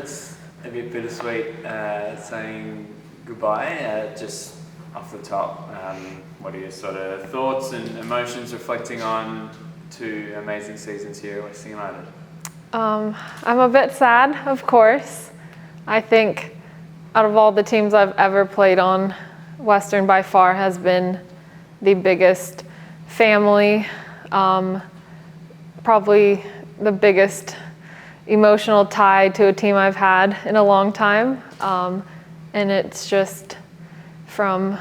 it's a bit bittersweet saying goodbye. Just off the top, what are your sort of thoughts and emotions reflecting on 2 amazing seasons here at Western United? I'm a bit sad, of course. I think out of all the teams I've ever played on, Western by far has been the biggest family, probably the biggest emotional tie to a team I've had in a long time. And it's just from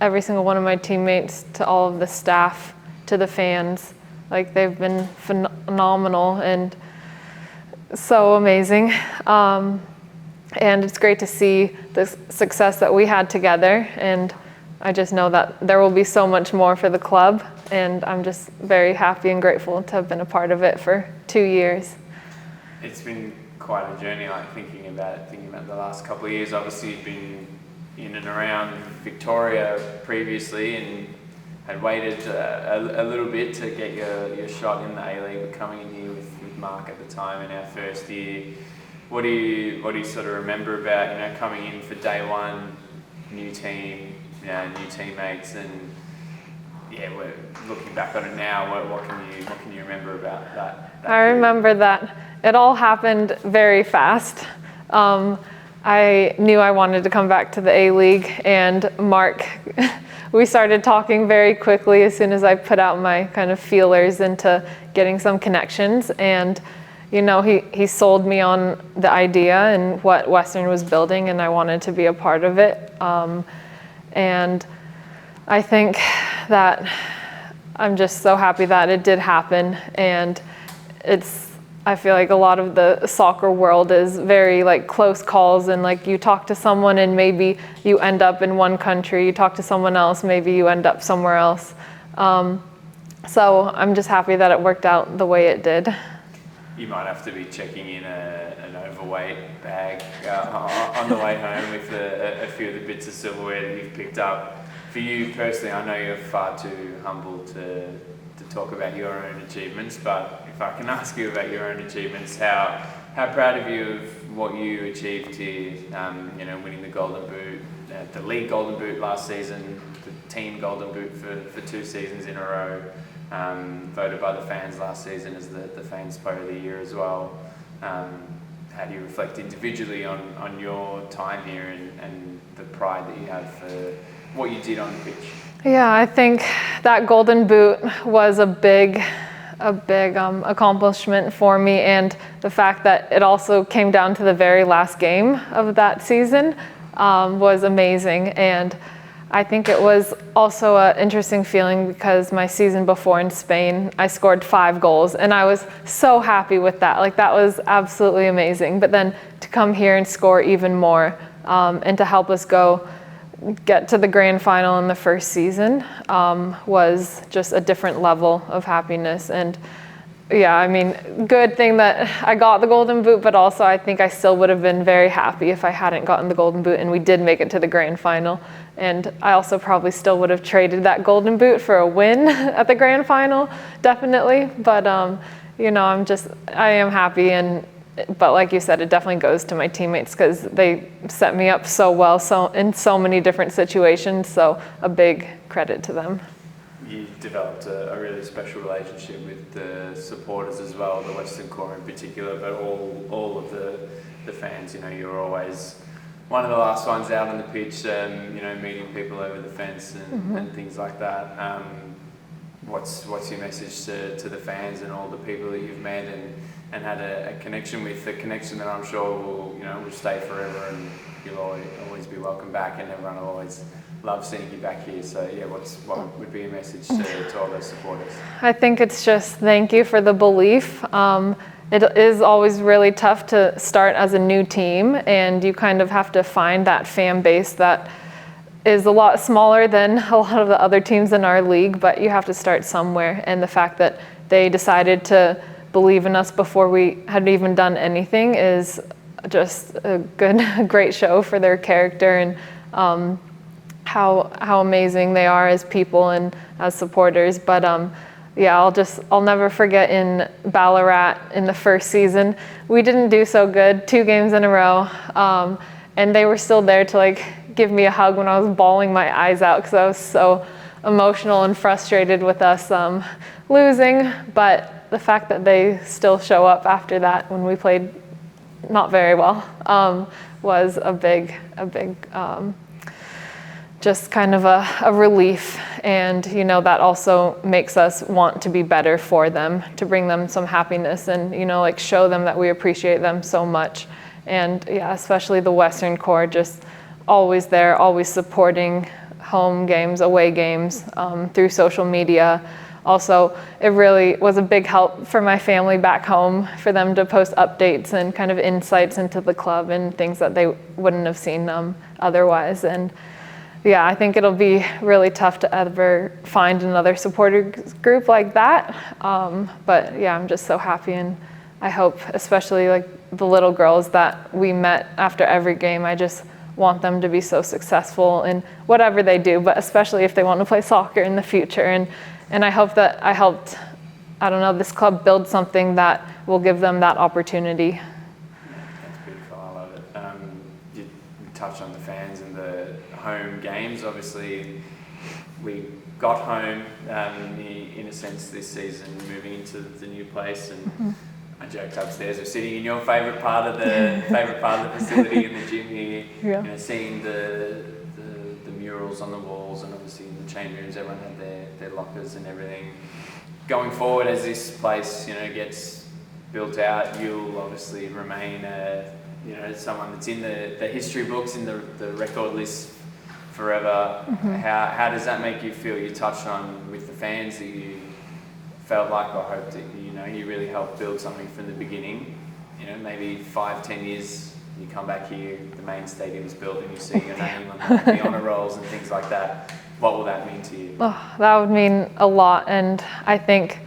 every single one of my teammates to all of the staff to the fans. Like, they've been phenomenal and so amazing. And it's great to see the success that we had together. And I just know that there will be so much more for the club. And I'm just very happy and grateful to have been a part of it for 2 years. It's been quite a journey, like thinking about the last couple of years. Obviously, you've been in and around Victoria previously and had waited a little bit to get your shot in the A-League, but coming in here with Mark at the time in our first year. What do you sort of remember about, coming in for day one, new team, new teammates, and we're looking back on it now. What can you remember about that I remember that it all happened very fast. I knew I wanted to come back to the A-League, and Mark, we started talking very quickly as soon as I put out my kind of feelers into getting some connections. And he sold me on the idea and what Western was building, and I wanted to be a part of it. And I think that I'm just so happy that it did happen. And I feel like a lot of the soccer world is very close calls, and you talk to someone and maybe you end up in one country, you talk to someone else, maybe you end up somewhere else. So I'm just happy that it worked out the way it did. You might have to be checking in an overweight bag on the way home with a few of the bits of silverware that you've picked up. For you personally, I know you're far too humble to talk about your own achievements, but if I can ask you about your own achievements, how proud of you of what you achieved here, winning the Golden Boot, the league Golden Boot last season, the team Golden Boot for 2 seasons in a row, voted by the fans last season as the Fans Player of the Year as well. How do you reflect individually on your time here and the pride that you have for what you did on the pitch? Yeah, I think that Golden Boot was a big accomplishment for me, and the fact that it also came down to the very last game of that season was amazing. And I think it was also an interesting feeling because my season before in Spain, I scored 5 goals, and I was so happy with that. That was absolutely amazing. But then to come here and score even more, and to help us get to the grand final in the first season was just a different level of happiness. And good thing that I got the Golden Boot, but also I think I still would have been very happy if I hadn't gotten the Golden Boot and we did make it to the grand final. And I also probably still would have traded that Golden Boot for a win at the grand final, definitely. But I am happy, but like you said, it definitely goes to my teammates because they set me up so well, in so many different situations. So a big credit to them. You developed a really special relationship with the supporters as well, the Western Core in particular, but all of the fans. You're always one of the last ones out on the pitch, meeting people over the fence and things like that. What's your message to the fans and all the people that you've met and had a connection with, a connection that I'm sure will stay forever, and you'll always be welcome back, and everyone will always love seeing you back here. So what would be a message to all those supporters? I think it's just thank you for the belief. It is always really tough to start as a new team, and you kind of have to find that fan base that is a lot smaller than a lot of the other teams in our league, but you have to start somewhere. And the fact that they decided to believe in us before we had even done anything is just a great show for their character and how amazing they are as people and as supporters. But yeah, I'll never forget in Ballarat in the first season, we didn't do so good, 2 games in a row, and they were still there to like give me a hug when I was bawling my eyes out because I was so emotional and frustrated with us losing. But the fact that they still show up after that when we played not very well was a big just kind of a relief. And, you know, that also makes us want to be better for them, to bring them some happiness and, you know, like show them that we appreciate them so much. And yeah, especially the Western core, just always there, always supporting home games, away games, through social media. Also, it really was a big help for my family back home, for them to post updates and kind of insights into the club and things that they wouldn't have seen otherwise. And yeah, I think it'll be really tough to ever find another supporter group like that. But yeah, I'm just so happy, and I hope, especially like the little girls that we met after every game, I just want them to be so successful in whatever they do, but especially if they want to play soccer in the future. And I hope that I helped, I don't know, this club build something that will give them that opportunity. That's beautiful, I love it. You touched on the fans and the home games. Obviously, we got home in a sense this season, moving into the new place, and I joked upstairs, we're sitting in your favourite part of the facility in the gym here. Yeah. You know, seeing the murals on the walls, and obviously in the change rooms, everyone had their lockers and everything. Going forward, as this place, you know, gets built out, you'll obviously remain you know, someone that's in the history books, in the record list forever. How does that make you feel? You touched on with the fans that you felt like, or hoped that, you know, you really helped build something from the beginning. You know, maybe 5-10 years, you come back here, the main stadium's built, and you see your name on the honour rolls and things like that. What will that mean to you? Oh, that would mean a lot, and I think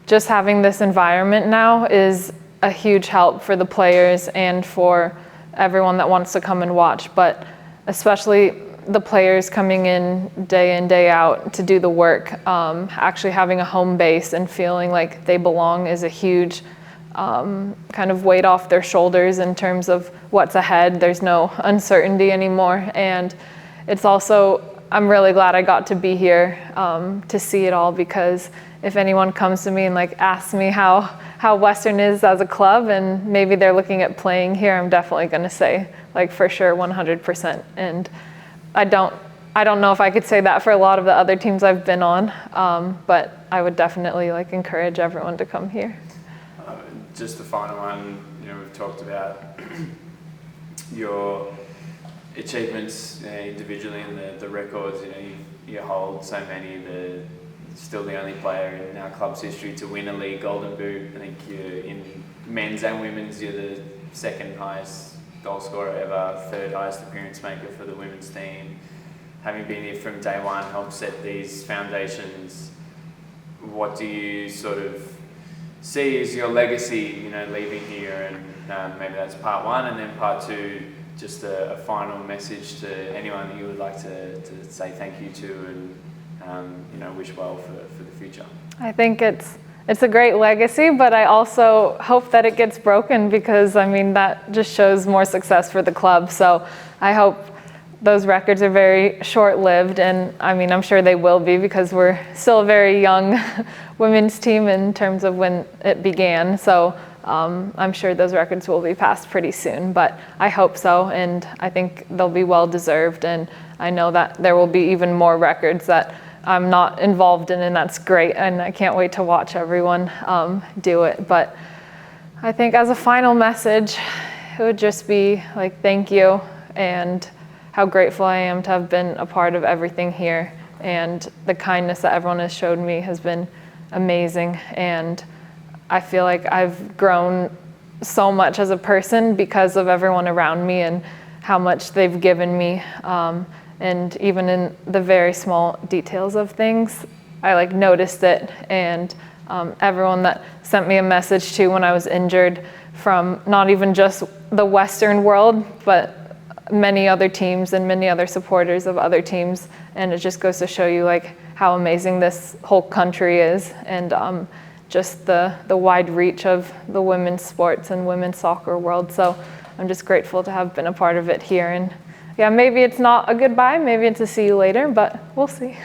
just having this environment now is a huge help for the players and for everyone that wants to come and watch, but especially the players coming in, day out to do the work. Actually having a home base and feeling like they belong is a huge kind of weight off their shoulders in terms of what's ahead. There's no uncertainty anymore, and it's also, I'm really glad I got to be here to see it all, because if anyone comes to me and like asks me how Western is as a club, and maybe they're looking at playing here, I'm definitely going to say like for sure 100%. And I don't know if I could say that for a lot of the other teams I've been on, but I would definitely like encourage everyone to come here. Just the final one, you know, we've talked about your achievements, you know, individually, and the records. You know, you hold so many. Still the only player in our club's history to win a league golden boot. I think you're in men's and women's, you're the second highest goal scorer ever, third highest appearance maker for the women's team. Having been here from day one, helped set these foundations. What do you sort of see as your legacy, you know, leaving here? And maybe that's part one, and then part two, just a final message to anyone that you would like to say thank you to, and you know, wish well for the future. I think it's a great legacy, but I also hope that it gets broken, because I mean, that just shows more success for the club. So I hope those records are very short-lived, and I mean, I'm sure they will be, because we're still a very young women's team in terms of when it began. So I'm sure those records will be passed pretty soon, but I hope so, and I think they'll be well-deserved, and I know that there will be even more records that I'm not involved in, and that's great, and I can't wait to watch everyone do it. But I think as a final message, it would just be like, thank you, and how grateful I am to have been a part of everything here, and the kindness that everyone has showed me has been amazing, and I feel like I've grown so much as a person because of everyone around me and how much they've given me. And even in the very small details of things, I like noticed it. And everyone that sent me a message too when I was injured, from not even just the Western world, but many other teams and many other supporters of other teams. And it just goes to show you like how amazing this whole country is, and just the wide reach of the women's sports and women's soccer world. So I'm just grateful to have been a part of it here. And yeah, maybe it's not a goodbye, maybe it's a see you later, but we'll see.